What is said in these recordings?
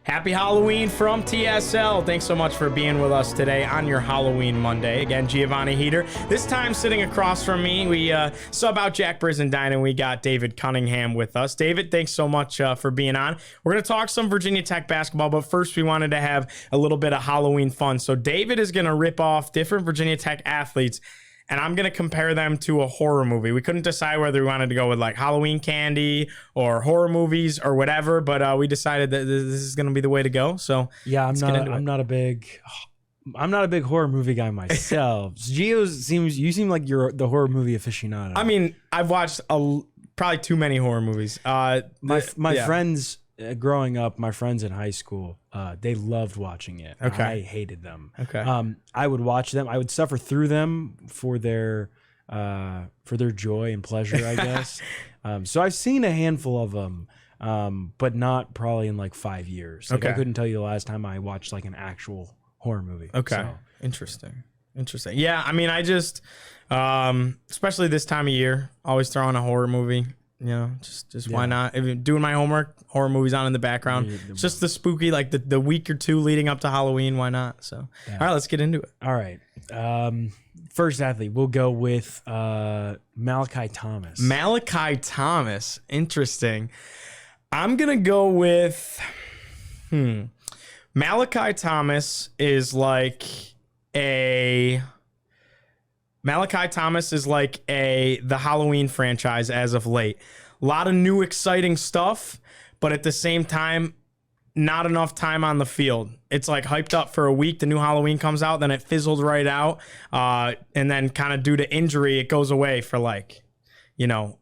Happy Halloween from TSL. Thanks so much for being with us today on your Halloween Monday. Again, Giovanni Heater. This time sitting across from me, we sub out Jack Brizendine and we got David Cunningham with us. David, thanks so much for being on. We're going to talk some Virginia Tech basketball, but first we wanted to have a little bit of Halloween fun. So David is going to rip off different Virginia Tech athletes, and I'm going to compare them to a horror movie. We couldn't decide whether we wanted to go with like Halloween candy or horror movies or whatever, but we decided that this is going to be the way to go. So yeah, I'm not a big horror movie guy myself. You seem like you're the horror movie aficionado. I mean, I've watched probably too many horror movies. My friends growing up, my friends in high school, they loved watching it. Okay. I hated them. Okay. I would watch them. I would suffer through them for their joy and pleasure, I guess. So I've seen a handful of them, but not probably in like 5 years. Like, okay. I couldn't tell you the last time I watched like an actual horror movie. Okay. So. Interesting. Yeah, I mean, I just, especially this time of year, always throw on a horror movie. You know, just why not? If you're doing my homework, horror movies on in the background. It's just the spooky, like the week or two leading up to Halloween. Why not? So, all right, let's get into it. All right. First athlete, we'll go with Malachi Thomas. Malachi Thomas. Interesting. I'm going to go with, Malachi Thomas is like the Halloween franchise as of late. A lot of new exciting stuff, but at the same time, not enough time on the field. It's like hyped up for a week. The new Halloween comes out, then it fizzled right out. And then kind of due to injury, it goes away for like,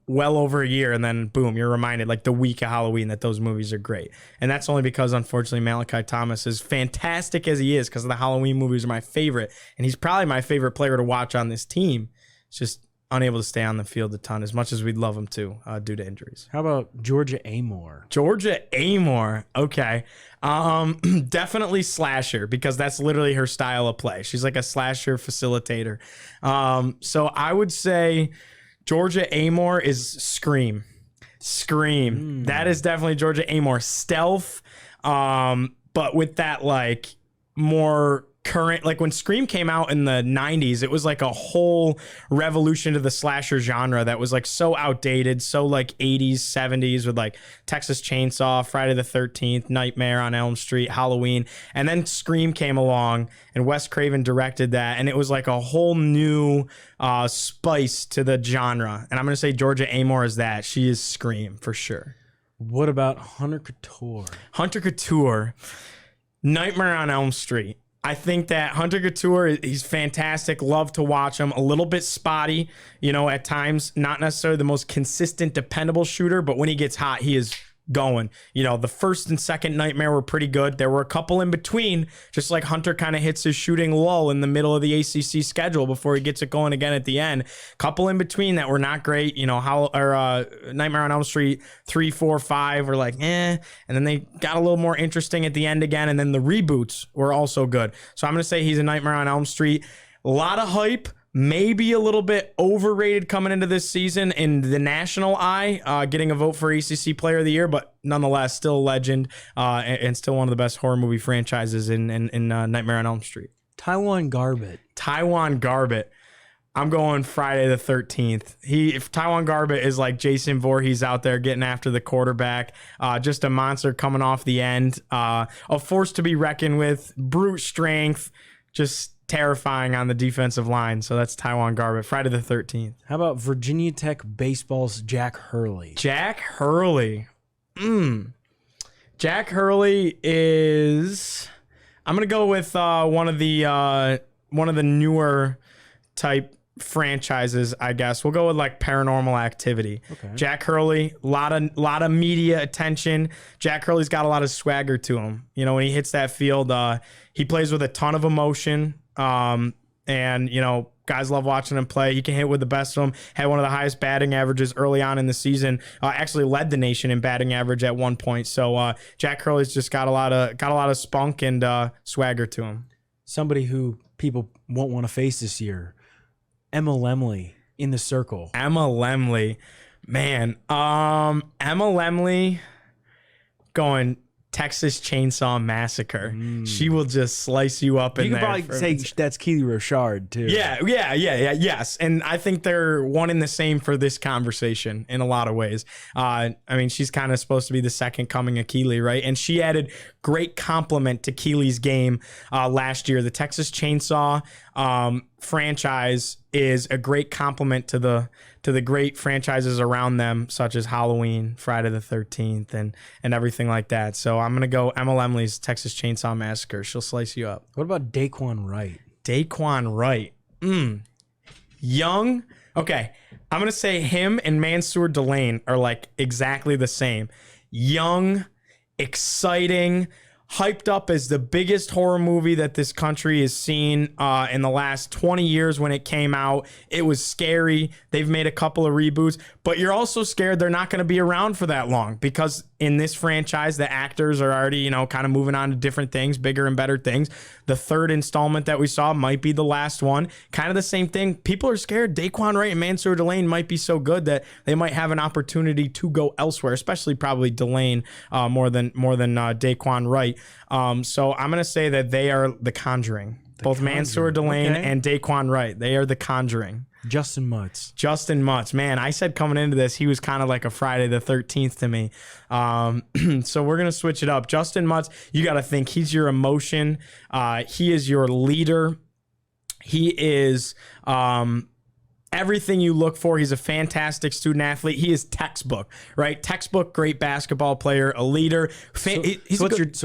well over a year. And then boom, you're reminded like the week of Halloween that those movies are great. And that's only because, unfortunately, Malachi Thomas, is fantastic as he is, because the Halloween movies are my favorite. And he's probably my favorite player to watch on this team. It's just unable to stay on the field a ton as much as we'd love him to due to injuries. How about Georgia Amore? Georgia Amore. Okay. Definitely slasher, because that's literally her style of play. She's like a slasher facilitator. So I would say Georgia Amore is Scream. That is definitely Georgia Amore. Stealth, but with that like more current, like when Scream came out in the 90s, it was like a whole revolution to the slasher genre that was like so outdated, so like 80s, 70s, with like Texas Chainsaw, Friday the 13th, Nightmare on Elm Street, Halloween. And then Scream came along and Wes Craven directed that, and it was like a whole new spice to the genre. And I'm going to say Georgia Amore is that. She is Scream for sure. What about Hunter Couture? Hunter Couture, Nightmare on Elm Street. I think that Hunter Couture, he's fantastic. Love to watch him. A little bit spotty, at times. Not necessarily the most consistent, dependable shooter, but when he gets hot, he is going. The first and second Nightmare were pretty good. There were a couple in between, just like Hunter kind of hits his shooting lull in the middle of the ACC schedule before he gets it going again at the end. Couple in between that were not great. Nightmare on Elm Street 3, 4, 5 were like, and then they got a little more interesting at the end again. And then the reboots were also good. So I'm going to say he's a Nightmare on Elm Street. A lot of hype. Maybe a little bit overrated coming into this season in the national eye, getting a vote for ACC Player of the Year, but nonetheless, still a legend and still one of the best horror movie franchises in Nightmare on Elm Street. Taiwan Garbett. I'm going Friday the 13th. If Taiwan Garbett is like Jason Voorhees out there getting after the quarterback, just a monster coming off the end, a force to be reckoned with, brute strength, just terrifying on the defensive line. So that's Taiwan Garbett, Friday the 13th. How about Virginia Tech baseball's Jack Hurley? Jack Hurley. Jack Hurley is, I'm going to go with one of the newer type franchises, I guess. We'll go with like Paranormal Activity. Okay. Jack Hurley, lot of media attention. Jack Hurley's got a lot of swagger to him. When he hits that field, he plays with a ton of emotion. And guys love watching him play. He can hit with the best of them. Had one of the highest batting averages early on in the season. Actually led the nation in batting average at one point. So Jack Hurley's just got a lot of spunk and swagger to him. Somebody who people won't want to face this year, Emma Lemley in the circle. Emma Lemley, man. Emma Lemley going Texas Chainsaw Massacre. She will just slice you up in there. You could probably say that's Keely Rochard, too. Yeah, yes. And I think they're one and the same for this conversation in a lot of ways. I mean, she's kind of supposed to be the second coming of Kitley, right? And she added great compliment to Keely's game last year. The Texas Chainsaw franchise is a great compliment to the great franchises around them, such as Halloween, Friday the 13th, and everything like that. So I'm going to go Emma Lemley's Texas Chainsaw Massacre. She'll slice you up. What about Daquan Wright? Daquan Wright. Young. Okay. I'm going to say him and Mansour Delane are like exactly the same. Young, exciting, hyped up as the biggest horror movie that this country has seen in the last 20 years when it came out. It was scary. They've made a couple of reboots, but you're also scared they're not going to be around for that long because in this franchise, the actors are already, kind of moving on to different things, bigger and better things. The third installment that we saw might be the last one. Kind of the same thing. People are scared. Daquan Wright and Mansour Delane might be so good that they might have an opportunity to go elsewhere, especially probably Delane more than Daquan Wright. So I'm going to say that they are the Conjuring. Both Mansour Delane and Daquan Wright. They are the Conjuring. Justin Mutts. Man, I said coming into this, he was kind of like a Friday the 13th to me. So we're going to switch it up. Justin Mutts, you got to think he's your emotion. He is your leader. He is everything you look for. He's a fantastic student athlete. He is textbook, right? Textbook, great basketball player, a leader. So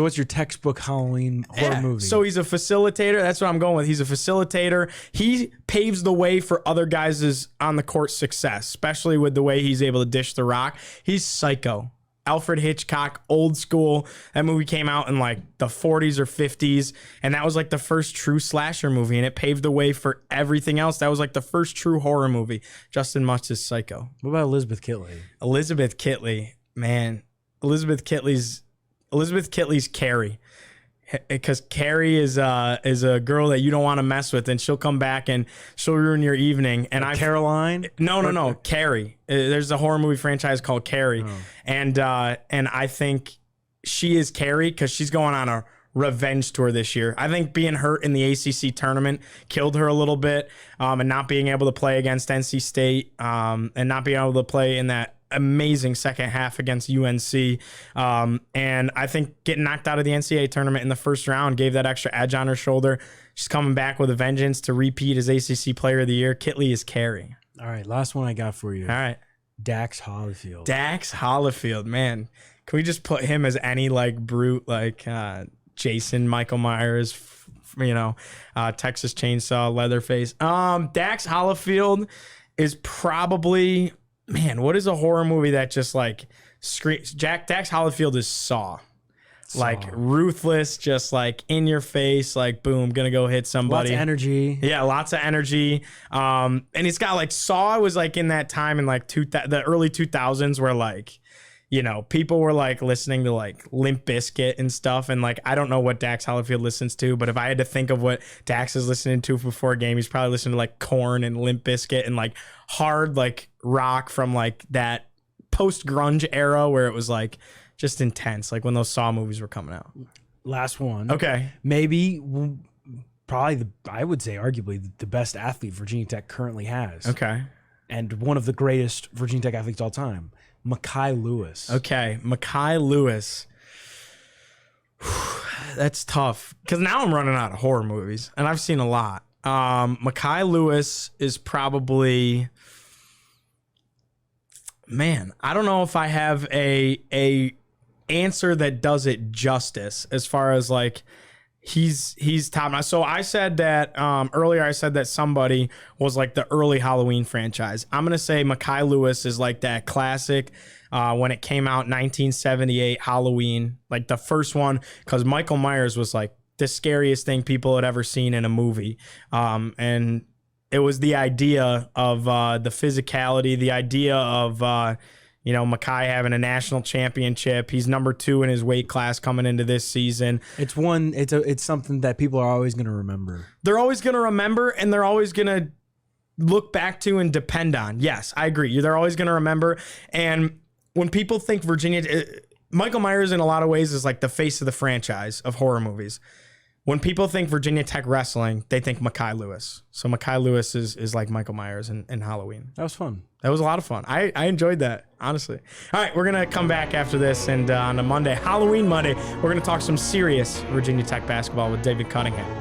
what's your textbook Halloween horror movie? So he's a facilitator. That's what I'm going with. He's a facilitator. He paves the way for other guys' on the court success, especially with the way he's able to dish the rock. He's Psycho. Alfred Hitchcock, old school. That movie came out in like the 40s or 50s, and that was like the first true slasher movie, and it paved the way for everything else. That was like the first true horror movie. Justin Mutts is Psycho. What about Elizabeth Kitley? Elizabeth Kitley, man. Elizabeth Kitley's Carrie. Because Carrie is a girl that you don't want to mess with, and she'll come back and she'll ruin your evening. And Caroline? No, Carrie. There's a horror movie franchise called Carrie, and I think she is Carrie because she's going on a revenge tour this year. I think being hurt in the ACC tournament killed her a little bit, and not being able to play against NC State, and not being able to play in that amazing second half against UNC. And I think getting knocked out of the NCAA tournament in the first round gave that extra edge on her shoulder. She's coming back with a vengeance to repeat as ACC Player of the Year. Kitley is Carrie. All right, last one I got for you. All right. Dax Hollifield. Dax Hollifield, man. Can we just put him as any like brute like Jason, Michael Myers, Texas Chainsaw, Leatherface? Dax Hollifield is probably... Man, what is a horror movie that just like screams? Dax Hollifield is Saw. Like ruthless, just like in your face, like boom, gonna go hit somebody. Lots of energy. Yeah, lots of energy. And he's got like Saw was like in that time in like the early 2000s where like, people were like listening to like Limp Bizkit and stuff. And like, I don't know what Dax Hollifield listens to, but if I had to think of what Dax is listening to before a game, he's probably listening to like Korn and Limp Bizkit and like hard like rock from like that post grunge era where it was like just intense, like when those Saw movies were coming out. Last one. Okay. Maybe probably I would say arguably the best athlete Virginia Tech currently has. Okay. And one of the greatest Virginia Tech athletes of all time. Makai Lewis. Okay, Makai Lewis. That's tough because now I'm running out of horror movies, and I've seen a lot. Makai Lewis is probably, man, I don't know if I have a answer that does it justice as far as like he's top notch. So I said that earlier. I said that somebody was like the early Halloween franchise. I'm gonna say Makai Lewis is like that classic when it came out 1978 Halloween, like the first one, because Michael Myers was like the scariest thing people had ever seen in a movie, and it was the idea of the physicality, the idea of Makai having a national championship. He's number 2 in his weight class coming into this season. It's something that people are always going to remember. They're always going to remember, and they're always going to look back to and depend on. Yes, I agree. They're always going to remember. And when people think Virginia, Michael Myers in a lot of ways is like the face of the franchise of horror movies. When people think Virginia Tech wrestling, they think Makai Lewis. So Makai Lewis is like Michael Myers in Halloween. That was fun. That was a lot of fun. I enjoyed that, honestly. All right, we're going to come back after this, and on a Monday, Halloween Monday, we're going to talk some serious Virginia Tech basketball with David Cunningham.